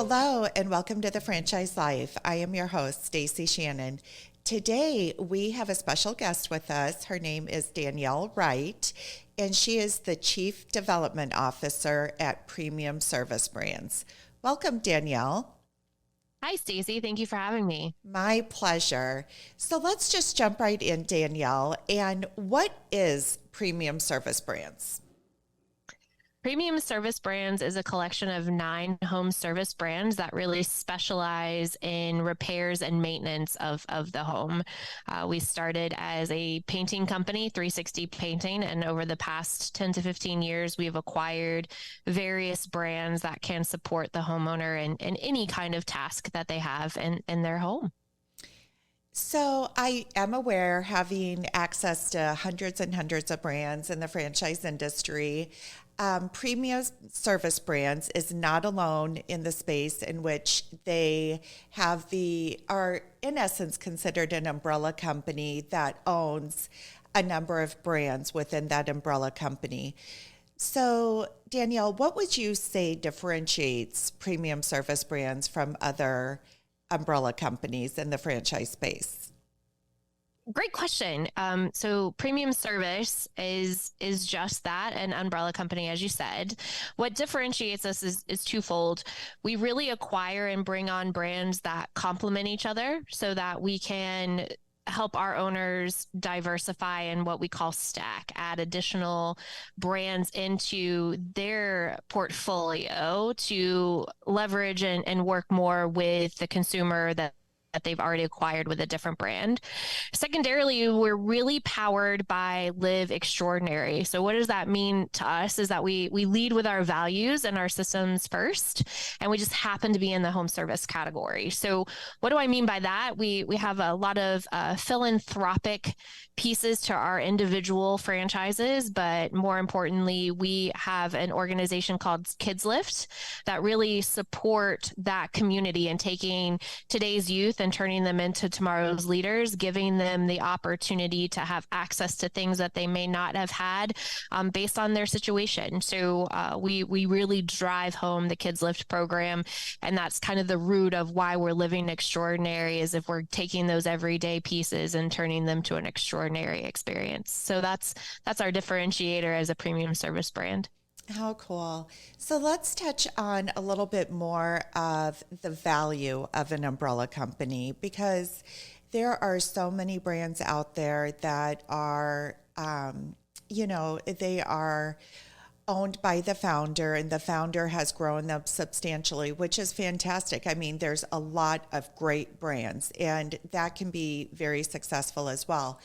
Hello and welcome to the Franchise Life. I am your host, Stacie Shannon. Today we have a special guest with us. Her name is Danielle Wright, and she is the Chief Development Officer at Premium Service Brands. Welcome, Danielle. Hi, Stacie. Thank you for having me. My pleasure. So let's just jump right in, Danielle. And what is Premium Service Brands? Premium Service Brands is a collection of 9 home service brands that really specialize in repairs and maintenance of the home. We started as a painting company, 360 Painting, and over the past 10 to 15 years, we've acquired various brands that can support the homeowner in any kind of task that they have in their home. So I am aware, having access to hundreds and hundreds of brands in the franchise industry, Premium Service Brands is not alone in the space in which they are in essence considered an umbrella company that owns a number of brands within that umbrella company. So Danielle, what would you say differentiates Premium Service Brands from other umbrella companies in the franchise space? Great question. So Premium Service is just that, an umbrella company, as you said. What differentiates us is twofold. We really acquire and bring on brands that complement each other so that we can help our owners diversify and what we call stack, add additional brands into their portfolio to leverage and work more with the consumer that they've already acquired with a different brand. Secondarily, we're really powered by Live Extraordinary. So what does that mean to us is that we lead with our values and our systems first, and we just happen to be in the home service category. So what do I mean by that? We have a lot of philanthropic pieces to our individual franchises, but more importantly, we have an organization called Kids Lift that really support that community and taking today's youth and turning them into tomorrow's leaders, giving them the opportunity to have access to things that they may not have had based on their situation. So we really drive home the Kids Lift program, and that's kind of the root of why we're living extraordinary, is if we're taking those everyday pieces and turning them to an extraordinary experience. So that's our differentiator as a premium service brand. How cool. So let's touch on a little bit more of the value of an umbrella company, because there are so many brands out there that are, they are owned by the founder, and the founder has grown them substantially, which is fantastic. I mean, there's a lot of great brands, and that can be very successful as well.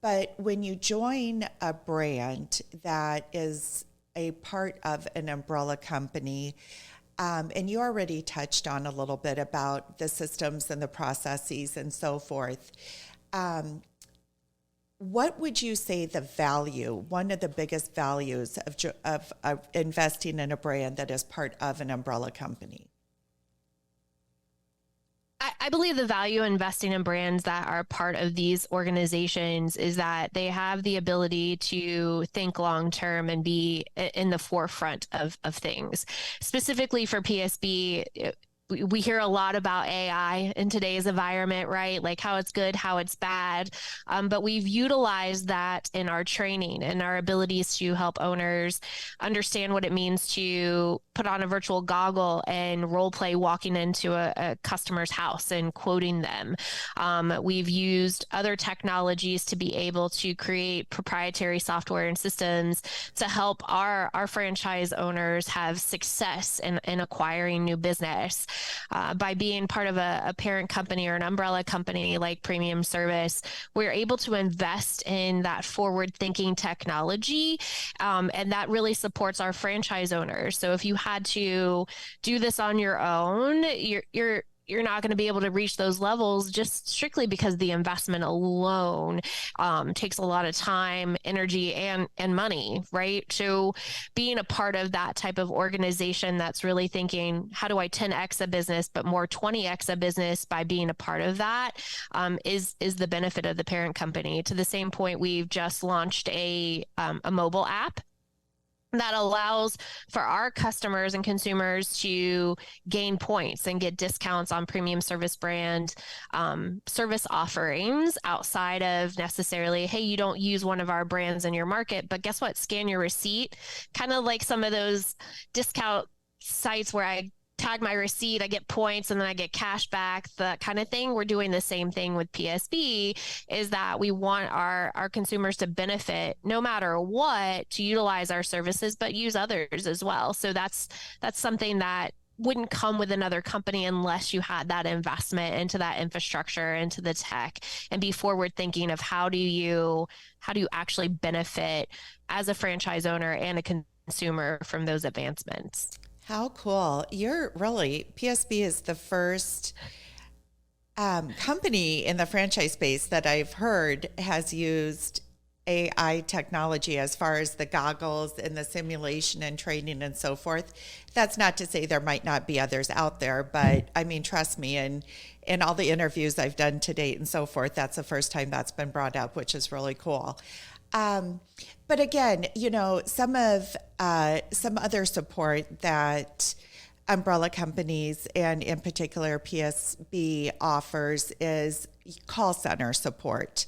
But when you join a brand that is a part of an umbrella company, and you already touched on a little bit about the systems and the processes and so forth. What would you say one of the biggest values of investing in a brand that is part of an umbrella company? I believe the value in investing in brands that are part of these organizations is that they have the ability to think long term and be in the forefront of things. Specifically for PSB, we hear a lot about AI in today's environment, right? Like how it's good, how it's bad. But we've utilized that in our training and our abilities to help owners understand what it means to put on a virtual goggle and role play walking into a customer's house and quoting them. We've used other technologies to be able to create proprietary software and systems to help our franchise owners have success in acquiring new business. By being part of a parent company or an umbrella company like Premium Service, we're able to invest in that forward-thinking technology, and that really supports our franchise owners. So if you had to do this on your own, you're not going to be able to reach those levels just strictly because the investment alone takes a lot of time, energy, and money, right? So being a part of that type of organization that's really thinking, how do I 10x a business, but more 20x a business by being a part of that, is the benefit of the parent company. To the same point, we've just launched a mobile app that allows for our customers and consumers to gain points and get discounts on premium service brand service offerings outside of necessarily, hey, you don't use one of our brands in your market, but guess what? Scan your receipt, kind of like some of those discount sites where I tag my receipt, I get points, and then I get cash back, that kind of thing. We're doing the same thing with PSB, is that we want our consumers to benefit no matter what, to utilize our services, but use others as well. So that's something that wouldn't come with another company unless you had that investment into that infrastructure, into the tech, and be forward thinking of how do you actually benefit as a franchise owner and a consumer from those advancements. How cool. PSB is the first company in the franchise space that I've heard has used AI technology as far as the goggles and the simulation and training and so forth. That's not to say there might not be others out there, but I mean, trust me, and in all the interviews I've done to date and so forth, that's the first time that's been brought up, which is really cool. But again, some other support that umbrella companies and in particular PSB offers is call center support,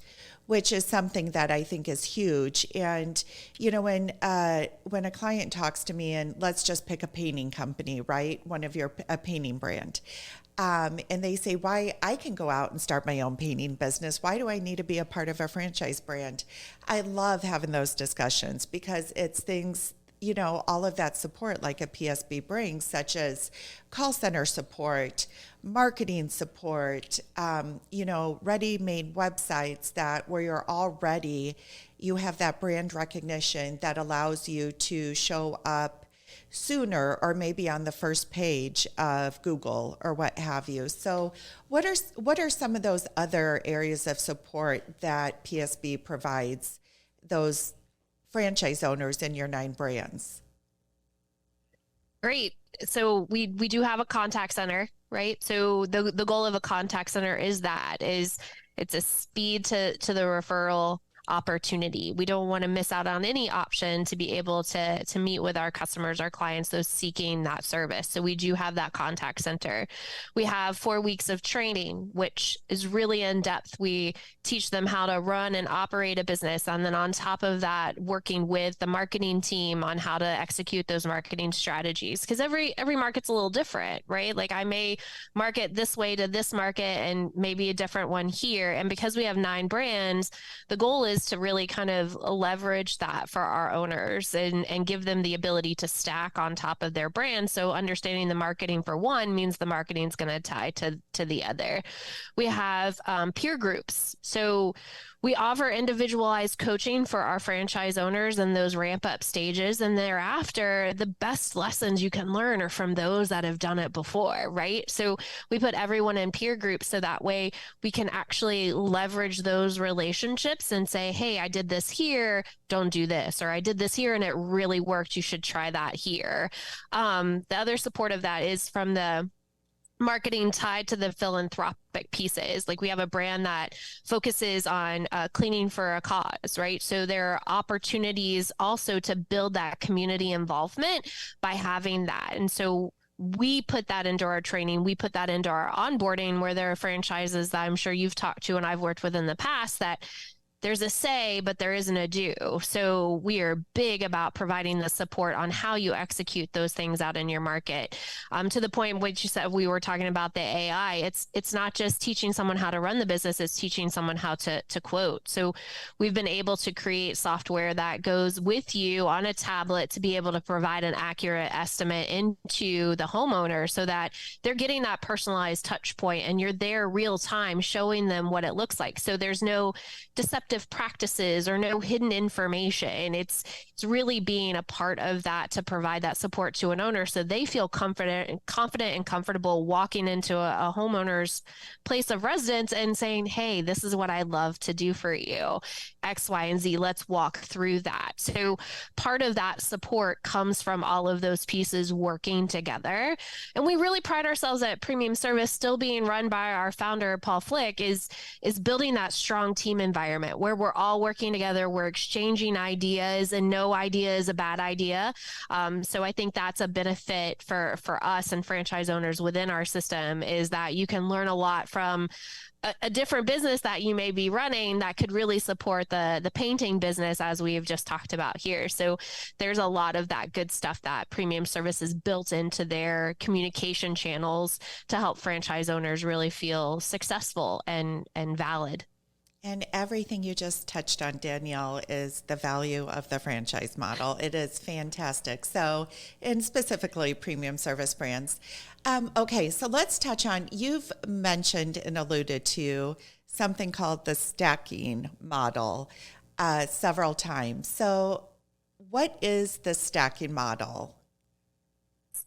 which is something that I think is huge. And when a client talks to me, and let's just pick a painting company, right? A painting brand. And they say, why I can go out and start my own painting business. Why do I need to be a part of a franchise brand? I love having those discussions because it's things, all of that support like a PSB brings, such as call center support, marketing support, ready-made websites where you're already, you have that brand recognition that allows you to show up sooner or maybe on the first page of Google or what have you. So what are some of those other areas of support that PSB provides those franchise owners in your 9 brands? Great. So we do have a contact center, right? So the goal of a contact center is it's a speed to the referral opportunity. We don't want to miss out on any option to be able to meet with our customers, our clients, those seeking that service. So we do have that contact center. We have 4 weeks of training, which is really in depth. We teach them how to run and operate a business. And then on top of that, working with the marketing team on how to execute those marketing strategies. Because every market's a little different, right? Like I may market this way to this market and maybe a different one here. And because we have 9 brands, the goal is to really kind of leverage that for our owners and give them the ability to stack on top of their brand. So understanding the marketing for one means the marketing is going to tie to the other. We have peer groups. So we offer individualized coaching for our franchise owners in those ramp up stages. And thereafter, the best lessons you can learn are from those that have done it before, right? So we put everyone in peer groups so that way we can actually leverage those relationships and say, hey, I did this here, don't do this, or I did this here and it really worked, you should try that here. The other support of that is from the marketing tied to the philanthropic pieces. Like we have a brand that focuses on cleaning for a cause, right? So there are opportunities also to build that community involvement by having that. And so we put that into our training. We put that into our onboarding, where there are franchises that I'm sure you've talked to and I've worked with in the past that there's a say, but there isn't a do. So we are big about providing the support on how you execute those things out in your market. To the point which you said we were talking about the AI, it's not just teaching someone how to run the business, it's teaching someone how to quote. So we've been able to create software that goes with you on a tablet to be able to provide an accurate estimate into the homeowner so that they're getting that personalized touch point and you're there real time showing them what it looks like. So there's no deceptive practices or no hidden information. It's really being a part of that to provide that support to an owner so they feel confident and comfortable walking into a homeowner's place of residence and saying, hey, this is what I love to do for you, X, Y, and Z. Let's walk through that. So part of that support comes from all of those pieces working together. And we really pride ourselves at Premium Service still being run by our founder, Paul Flick, is building that strong team environment where we're all working together, we're exchanging ideas, and no idea is a bad idea. So I think that's a benefit for us and franchise owners within our system, is that you can learn a lot from a different business that you may be running that could really support the painting business, as we've just talked about here. So there's a lot of that good stuff that Premium Services built into their communication channels to help franchise owners really feel successful and valid. And everything you just touched on, Danielle, is the value of the franchise model. It is fantastic. So, and specifically premium service brands. Okay, so let's touch on, you've mentioned and alluded to something called the stacking model several times. So what is the stacking model?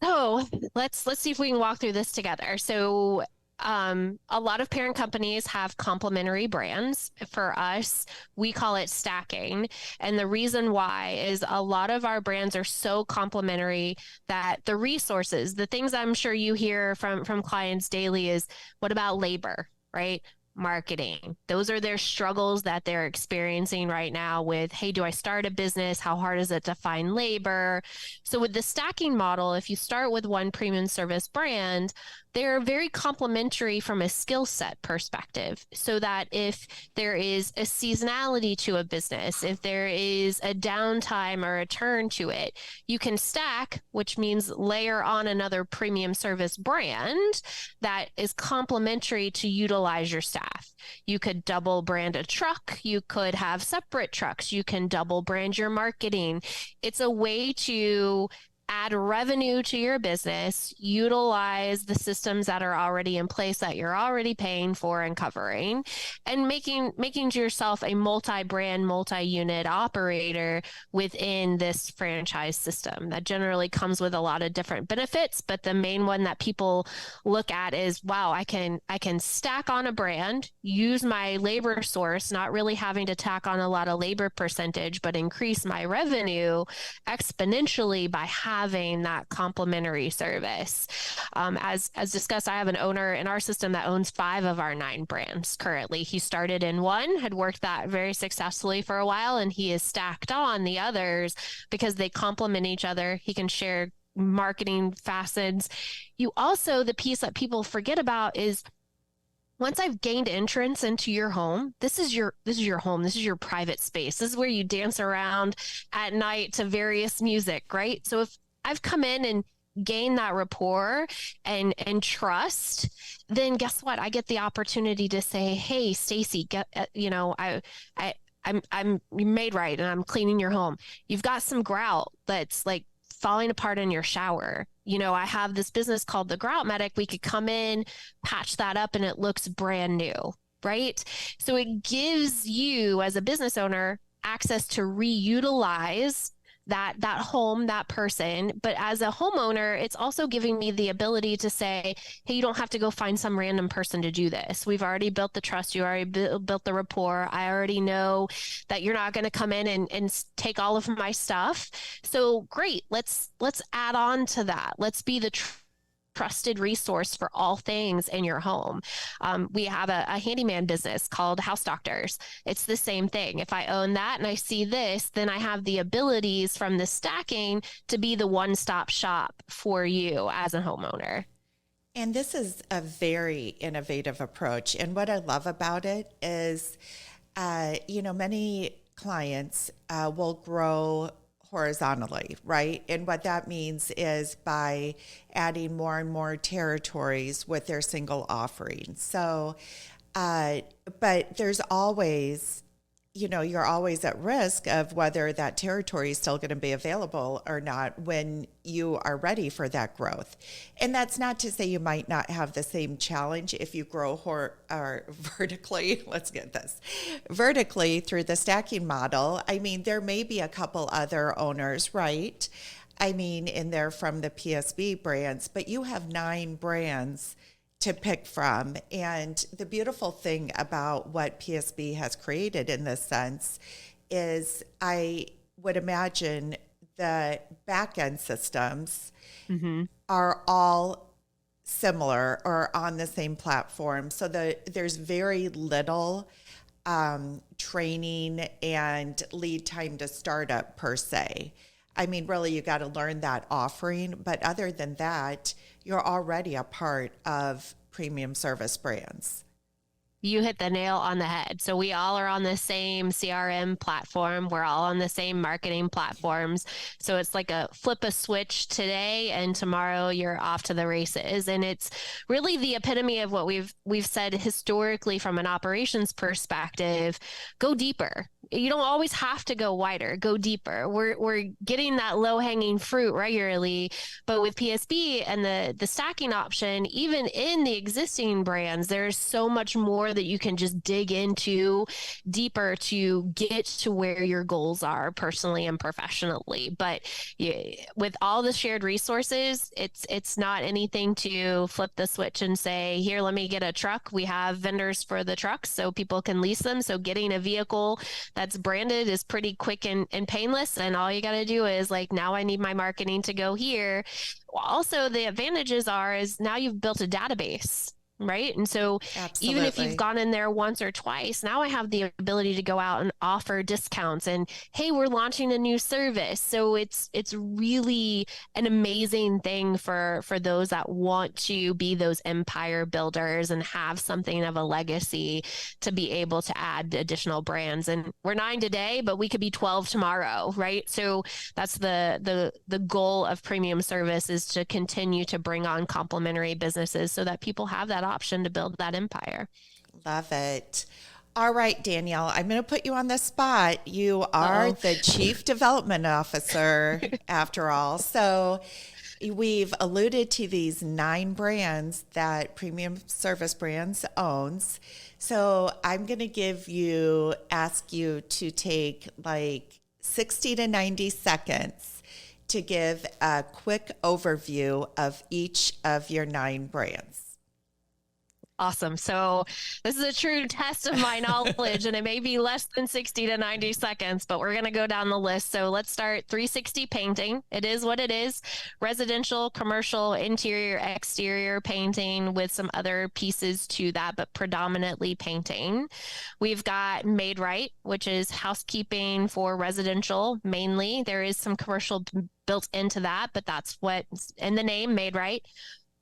So let's see if we can walk through this together. So a lot of parent companies have complementary brands. For us, we call it stacking. And the reason why is a lot of our brands are so complementary that the resources, the things I'm sure you hear from clients daily is, what about labor, right? Marketing. Those are their struggles that they're experiencing right now with, hey, do I start a business? How hard is it to find labor? So with the stacking model, if you start with one premium service brand, they're very complementary from a skill set perspective, so that if there is a seasonality to a business, if there is a downtime or a turn to it, you can stack, which means layer on another premium service brand that is complementary to utilize your staff. You could double brand a truck. You could have separate trucks. You can double brand your marketing. It's a way to add revenue to your business, utilize the systems that are already in place that you're already paying for and covering, and making yourself a multi-brand, multi-unit operator within this franchise system. That generally comes with a lot of different benefits, but the main one that people look at is, wow, I can stack on a brand, use my labor source, not really having to tack on a lot of labor percentage, but increase my revenue exponentially by having that complementary service. As discussed, I have an owner in our system that owns 5 of our 9 brands currently. He started in one, had worked that very successfully for a while, and he is stacked on the others because they complement each other. He can share marketing facets. You also, the piece that people forget about is, once I've gained entrance into your home, this is your home. This is your private space. This is where you dance around at night to various music, right? So if I've come in and gained that rapport and trust, then guess what? I get the opportunity to say, "Hey, Stacie, I'm made right, and I'm cleaning your home. You've got some grout that's like falling apart in your shower. I have this business called the Grout Medic. We could come in, patch that up, and it looks brand new," right? So it gives you, as a business owner, access to reutilize that home, that person. But as a homeowner, it's also giving me the ability to say, hey, you don't have to go find some random person to do this. We've already built the trust. You already built the rapport. I already know that you're not going to come in and take all of my stuff. So great. Let's add on to that. Let's be the trusted resource for all things in your home. We have a handyman business called House Doctors. It's the same thing. If I own that and I see this, then I have the abilities from the stacking to be the one-stop shop for you as a homeowner. And this is a very innovative approach. And what I love about it is, many clients will grow horizontally, right? And what that means is by adding more and more territories with their single offering. So, but there's always, you're always at risk of whether that territory is still going to be available or not when you are ready for that growth. And that's not to say you might not have the same challenge if you grow vertically. Let's get this vertically through the stacking model. I mean, there may be a couple other owners, right? I mean, in there from the PSB brands, but you have 9 brands to pick from. And the beautiful thing about what PSB has created in this sense is, I would imagine the back-end systems are all similar or on the same platform. So there's very little training and lead time to startup per se. I mean, really, you got to learn that offering. But other than that, you're already a part of premium service brands. You hit the nail on the head. So we all are on the same CRM platform. We're all on the same marketing platforms. So it's like a flip a switch today and tomorrow you're off to the races. And it's really the epitome of what we've said historically from an operations perspective. Go deeper. You don't always have to go wider, go deeper. We're getting that low hanging fruit regularly, but with PSB and the stacking option, even in the existing brands, there's so much more that you can just dig into deeper to get to where your goals are personally and professionally. But with all the shared resources, it's not anything to flip the switch and say, here, let me get a truck. We have vendors for the trucks so people can lease them. So getting a vehicle that's branded is pretty quick and painless. And all you got to do is like, now I need my marketing to go here. Also, the advantages is now you've built a database. Right. And so even if you've Absolutely. gone in there once or twice, now I have the ability to go out and offer discounts and, hey, we're launching a new service. So it's really an amazing thing for those that want to be those empire builders and have something of a legacy to be able to add additional brands. And we're 9 today, but we could be 12 tomorrow. Right. So that's the goal of premium service, is to continue to bring on complementary businesses so that people have that option to build that empire. Love it. All right, Danielle, I'm going to put you on the spot. You are Uh-oh. the Chief Development Officer after all. So we've alluded to these 9 brands that Premium Service Brands owns. So I'm going to ask you to take like 60 to 90 seconds to give a quick overview of each of your 9 brands. Awesome. So this is a true test of my knowledge, and it may be less than 60 to 90 seconds, but we're going to go down the list. So let's start 360 painting. It is what it is. Residential, commercial, interior, exterior painting with some other pieces to that, but predominantly painting. We've got Made Right, which is housekeeping for residential mainly. There is some commercial built into that, but that's what's in the name, Made Right.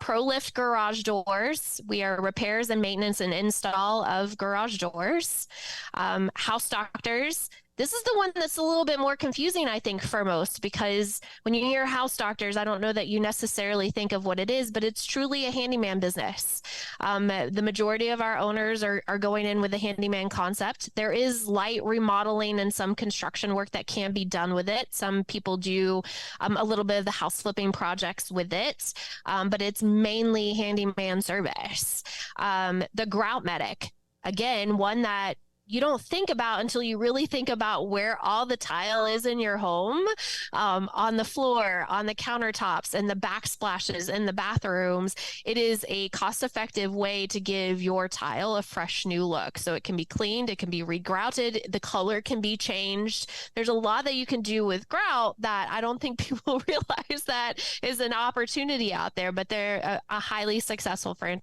ProLift garage doors. We are repairs and maintenance and install of garage doors. House doctors. This is the one that's a little bit more confusing, I think, for most, because when you hear house doctors, I don't know that you necessarily think of what it is, but it's truly a handyman business. The majority of our owners are going in with a handyman concept. There is light remodeling and some construction work that can be done with it. Some people do a little bit of the house flipping projects with it, but it's mainly handyman service. The grout medic, again, one that you don't think about until you really think about where all the tile is in your home, on the floor, on the countertops, and the backsplashes in the bathrooms. It is a cost-effective way to give your tile a fresh new look. So it can be cleaned, it can be regrouted, the color can be changed. There's a lot that you can do with grout that I don't think people realize that is an opportunity out there, but they're a highly successful franchise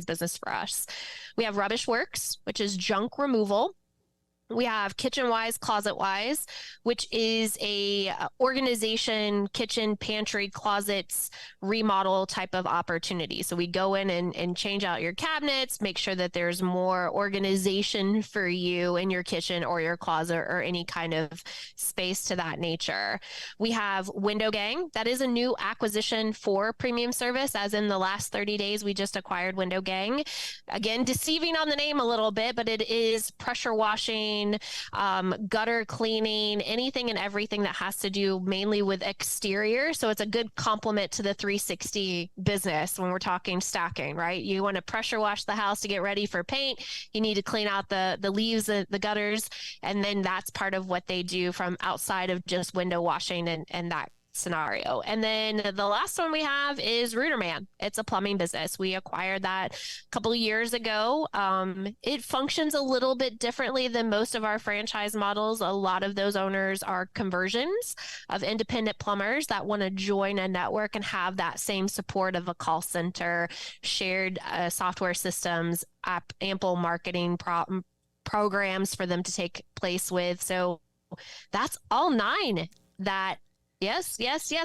business for us. We have Rubbish Works, which is junk removal. We have Kitchen Wise, Closet Wise, which is a organization, kitchen, pantry, closets, remodel type of opportunity. So we go in and change out your cabinets, make sure that there's more organization for you in your kitchen or your closet or any kind of space to that nature. We have Window Gang. That is a new acquisition for premium service. As in the last 30 days, we just acquired Window Gang. Again, deceiving on the name a little bit, but it is pressure washing, gutter cleaning, anything and everything that has to do mainly with exterior. So it's a good complement to the 360 business when we're talking stacking, right? You want to pressure wash the house to get ready for paint. You need to clean out the leaves, the gutters, and then that's part of what they do from outside of just window washing and that scenario. And then the last one we have is Rooterman. It's a plumbing business. We acquired that a couple of years ago. It functions a little bit differently than most of our franchise models. A lot of those owners are conversions of independent plumbers that want to join a network and have that same support of a call center, shared software systems, ample marketing programs for them to take place with. So that's all 9 that yes,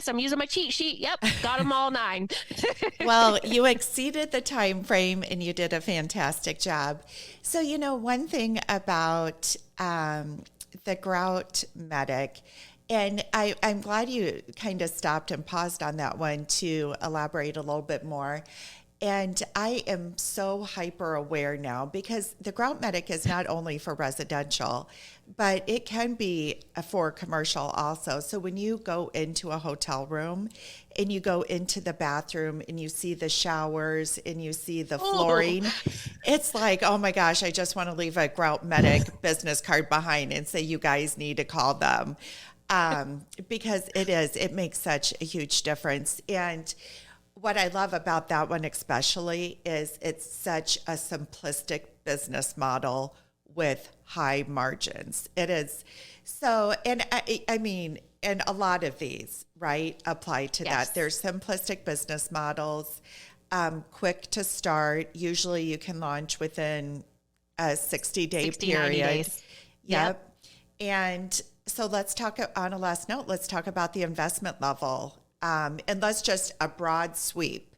I'm using my cheat sheet. Yep, got them all 9. Well, you exceeded the time frame and you did a fantastic job. So, one thing about the grout medic, and I'm glad you kind of stopped and paused on that one to elaborate a little bit more. And I am so hyper aware now because the grout medic is not only for residential, but it can be for commercial also. So when you go into a hotel room and you go into the bathroom and you see the showers and you see the flooring, it's like, oh my gosh, I just want to leave a grout medic business card behind and say, you guys need to call them. Because it makes such a huge difference. And what I love about that one especially is it's such a simplistic business model with high margins. It is. So, and I mean, and a lot of these, right, apply to Yes. that. They're simplistic business models, quick to start. Usually you can launch within a 60-day 60, 90 period. days. Yep. And so let's talk on a last note, let's talk about the investment level. And let's just a broad sweep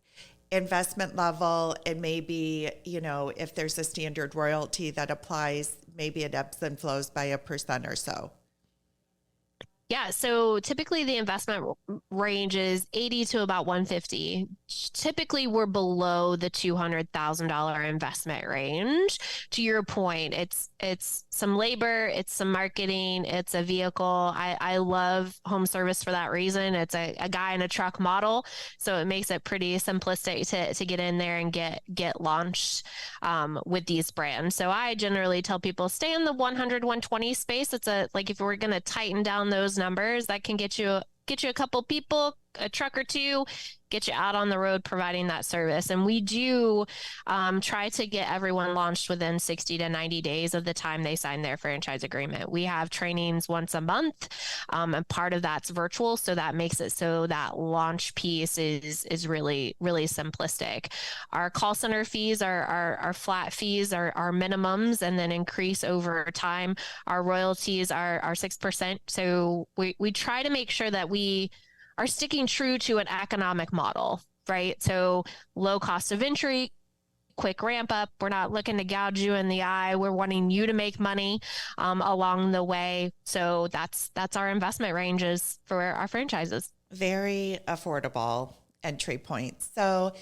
investment level, and maybe, if there's a standard royalty that applies, maybe it ebbs and flows by 1% or so. Yeah, so typically the investment range is 80 to about 150. Typically we're below the $200,000 investment range. To your point, it's some labor, it's some marketing, it's a vehicle. I love home service for that reason. It's a guy in a truck model, so it makes it pretty simplistic to get in there and get launched with these brands. So I generally tell people stay in the 100, 120 space. It's like if we're going to tighten down those numbers, that can get you a couple people, a truck or two, get you out on the road providing that service. And we do try to get everyone launched within 60 to 90 days of the time they sign their franchise agreement. We have trainings once a month, and part of that's virtual. So that makes it so that launch piece is really, really simplistic. Our call center fees are flat fees, are minimums, and then increase over time. Our royalties are 6%. So we try to make sure that we are sticking true to an economic model, right? So low cost of entry, quick ramp up. We're not looking to gouge you in the eye. We're wanting you to make money along the way. So that's our investment ranges for our franchises. Very affordable entry point. So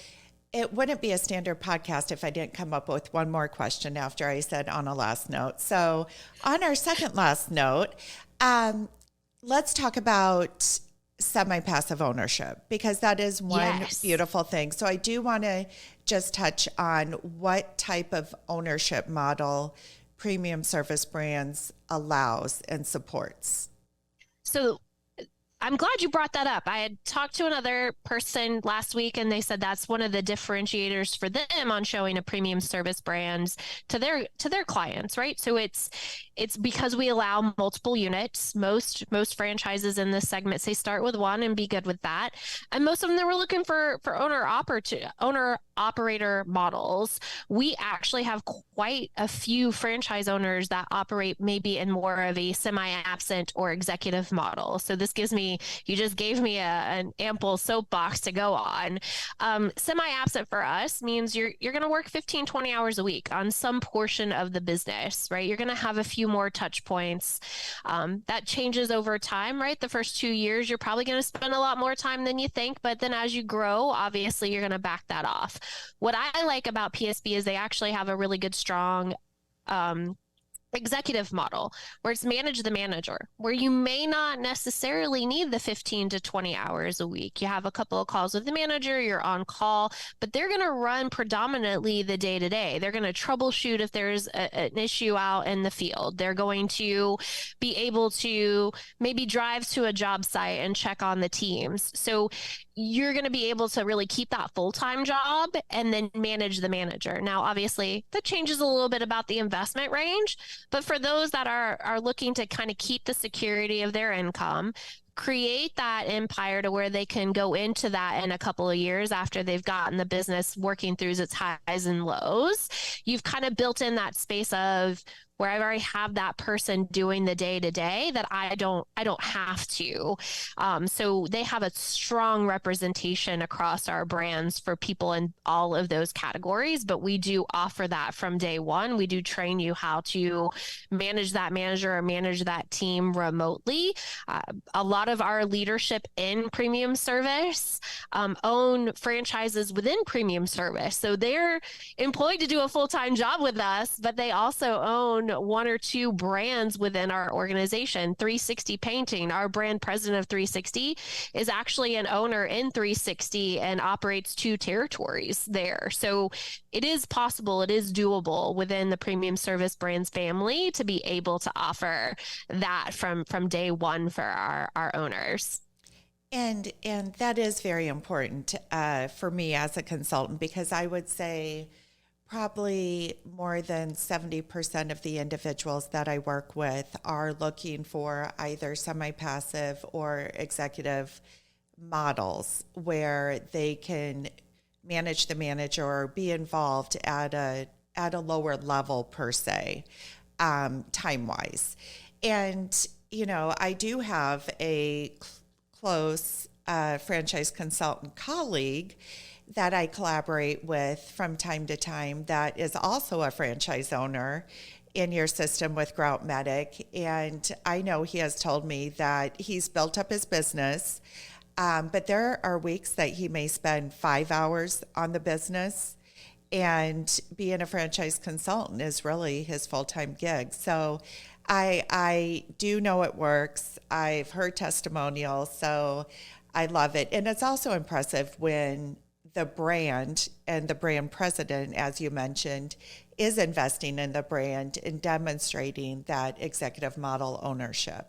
it wouldn't be a standard podcast if I didn't come up with one more question after I said on a last note. So on our second last note, let's talk about semi-passive ownership, because that is one beautiful thing. So I do want to just touch on what type of ownership model Premium Service Brands allows and supports. So I'm glad you brought that up. I had talked to another person last week, and they said that's one of the differentiators for them on showing a premium service brands to their clients, right? So it's because we allow multiple units. Most franchises in this segment say start with one and be good with that, and most of them, they were looking for owner operator models. We actually have quite a few franchise owners that operate maybe in more of a semi-absent or executive model. So this gives me, you just gave me an ample soapbox to go on. Semi-absent for us means you're going to work 15, 20 hours a week on some portion of the business, right? You're going to have a few more touch points. That changes over time, right? The first 2 years, you're probably going to spend a lot more time than you think, but then as you grow, obviously you're going to back that off. What I like about PSB is they actually have a really good, strong executive model where it's manage the manager, where you may not necessarily need the 15 to 20 hours a week. You have a couple of calls with the manager, you're on call, but they're going to run predominantly the day to day. They're going to troubleshoot if there's an issue out in the field. They're going to be able to maybe drive to a job site and check on the teams. So you're going to be able to really keep that full-time job and then manage the manager. Now, obviously, that changes a little bit about the investment range, but for those that are looking to kind of keep the security of their income, create that empire to where they can go into that in a couple of years after they've gotten the business working through its highs and lows, you've kind of built in that space of where I already have that person doing the day to day that I don't have to. So they have a strong representation across our brands for people in all of those categories, but we do offer that from day one. We do train you how to manage that manager or manage that team remotely. A lot of our leadership in premium service own franchises within premium service. So they're employed to do a full-time job with us, but they also own one or two brands within our organization. 360 Painting, our brand president of 360, is actually an owner in 360 and operates 2 territories there. So it is possible, it is doable within the premium service brands family to be able to offer that from day one for our owners. And that is very important for me as a consultant, because I would say probably more than 70% of the individuals that I work with are looking for either semi-passive or executive models where they can manage the manager or be involved at a lower level per se, time-wise. And, you know, I do have a close franchise consultant colleague that I collaborate with from time to time that is also a franchise owner in your system with Grout Medic. And I know he has told me that he's built up his business, but there are weeks that he may spend 5 hours on the business, and being a franchise consultant is really his full-time gig. So I do know it works. I've heard testimonials, so I love it. And it's also impressive when the brand and the brand president, as you mentioned, is investing in the brand and demonstrating that executive model ownership.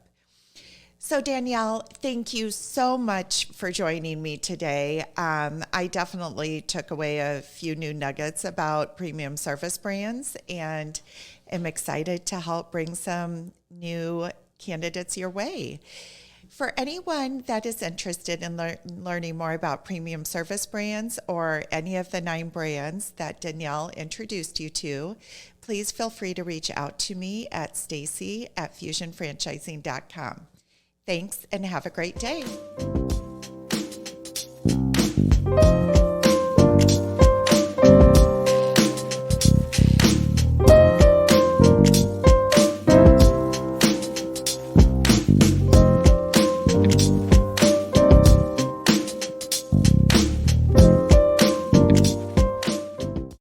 So Danielle, thank you so much for joining me today. I definitely took away a few new nuggets about premium service brands and am excited to help bring some new candidates your way. For anyone that is interested in learning more about premium service brands or any of the 9 brands that Danielle introduced you to, please feel free to reach out to me at Stacie@fusionfranchising.com. Thanks and have a great day.